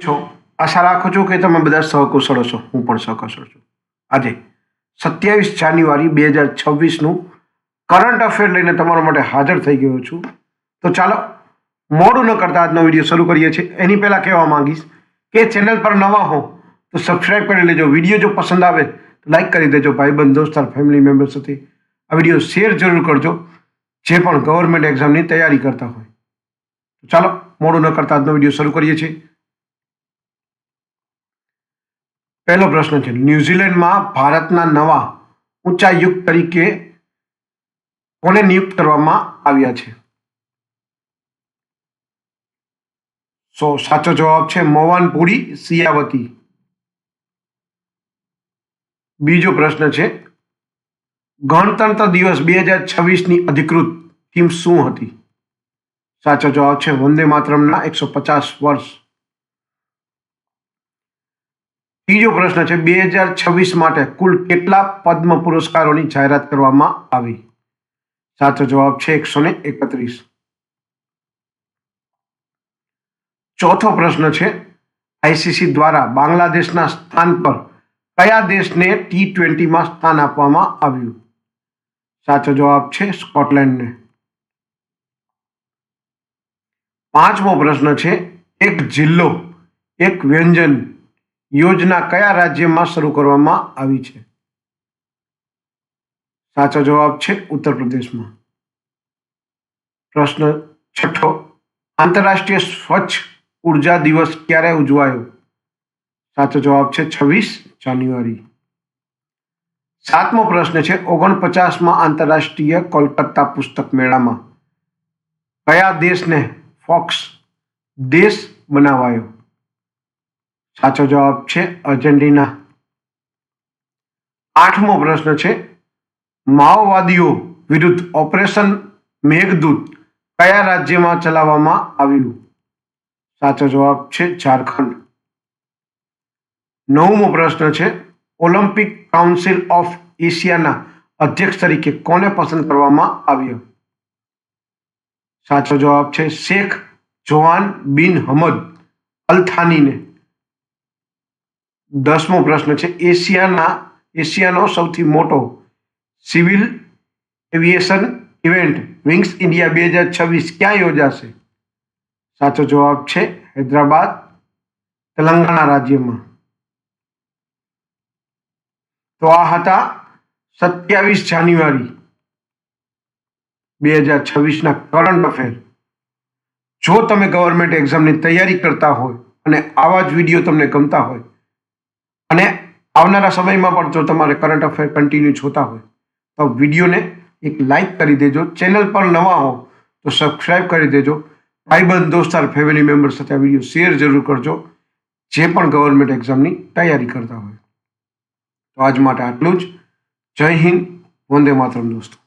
છો આશા રાખું છું કે તમે બધા સહકુશળ છો. હું પણ સહકુશળ છું. આજે 27 જાન્યુઆરી 2026નું કરંટ અફેર લઈને તમારા માટે હાજર થઈ ગયો છું. તો ચાલો મોડું ન કરતા આજનો વિડીયો શરૂ કરીએ છીએ. એની પહેલાં કહેવા માંગીશ કે ચેનલ પર નવા હો તો સબસ્ક્રાઈબ કરી લેજો. વિડીયો જો પસંદ આવે તો લાઈક કરી દેજો. ભાઈબંધ દોસ્તાર ફેમિલી મેમ્બર સાથે આ વિડીયો શેર જરૂર કરજો જે પણ ગવર્મેન્ટ એક્ઝામની તૈયારી કરતા હોય. ચાલો મોડું ન કરતા આજનો વિડીયો શરૂ કરીએ છીએ. પહેલો પ્રશ્ન છે, ન્યુઝીલેન્ડમાં ભારતના નવા ઉચ્ચાયુક્ત તરીકે કોને નિયુક્ત કરવામાં આવ્યા છે? સાચો જવાબ છે મોવાનપુરી સિયાવતી. બીજો પ્રશ્ન છે, ગણતંત્ર દિવસ 2026ની અધિકૃત થીમ શું હતી? સાચો જવાબ છે વંદે માતરમના 150 વર્ષ. ત્રીજો પ્રશ્ન છે, 2026 માટે કુલ કેટલા પદ્મ પુરસ્કારોની જાહેરાત કરવામાં આવી? સાચો જવાબ છે 131. ચોથો પ્રશ્ન છે, આઈસીસી દ્વારા બાંગ્લાદેશના સ્થાન પર કયા દેશને T20માં સ્થાન આપવામાં આવ્યું? સાચો જવાબ છે સ્કોટલેન્ડને. પાંચમો પ્રશ્ન છે, એક જિલ્લો એક વ્યંજન યોજના કયા રાજ્યમાં શરૂ કરવામાં આવી છે? સાચો જવાબ છે ઉત્તર પ્રદેશમાં. પ્રશ્ન છઠ્ઠો, આંતરરાષ્ટ્રીય સ્વચ્છ ઉર્જા દિવસ ક્યારે ઉજવાયો? સાચો જવાબ છે 26 જાન્યુઆરી. સાતમો પ્રશ્ન છે, 49માં આંતરરાષ્ટ્રીય કોલકાતા પુસ્તક મેળામાં કયા દેશને ફોક્સ દેશ બનાવાયો? સાચો જવાબ છે અર્જેન્ટિના. આઠમો પ્રશ્ન છે, માઓવાદીઓ વિરુદ્ધ ઓપરેશન મેઘદૂત કયા રાજ્યમાં ચલાવવામાં આવ્યું? સાચો જવાબ છે ઝારખંડ. નવમો પ્રશ્ન છે, ઓલિમ્પિક કાઉન્સિલ ઓફ એશિયાના અધ્યક્ષ તરીકે કોને પસંદ કરવામાં આવ્યો? સાચો જવાબ છે શેખ જોહાન બિન હમદ અલ થાનીને. 10મો પ્રશ્ન છે, એશિયાનો સૌથી મોટો civil aviation event wings India 2026 ક્યાં યોજાશે? સાચો જવાબ છે હૈદરાબાદ, તેલંગાણા રાજ્યમાં. તો આ હતા 27 જાન્યુઆરી 2026ના કરંટ અફેર. જો તમે ગવર્મેન્ટ એક્ઝામની તૈયારી કરતા હોય અને આવા જ વિડીયો તમને ગમતા હોય અને આવનારા સમયમાં પણ જો તમારે કરંટ અફેર કન્ટિન્યુ જોતા હોય તો વિડીયોને એક લાઈક કરી દેજો. ચેનલ પર નવા હો તો સબસ્ક્રાઈબ કરી દેજો. ભાઈબંધ દોસ્તાર ફેમિલી મેમ્બર સાથે આ વિડીયો શેર જરૂર કરજો જે પણ ગવર્મેન્ટ એક્ઝામની તૈયારી કરતા હોય. તો આજ માટે આટલું જ. જય હિન્દ, વંદે માતરમ દોસ્તો.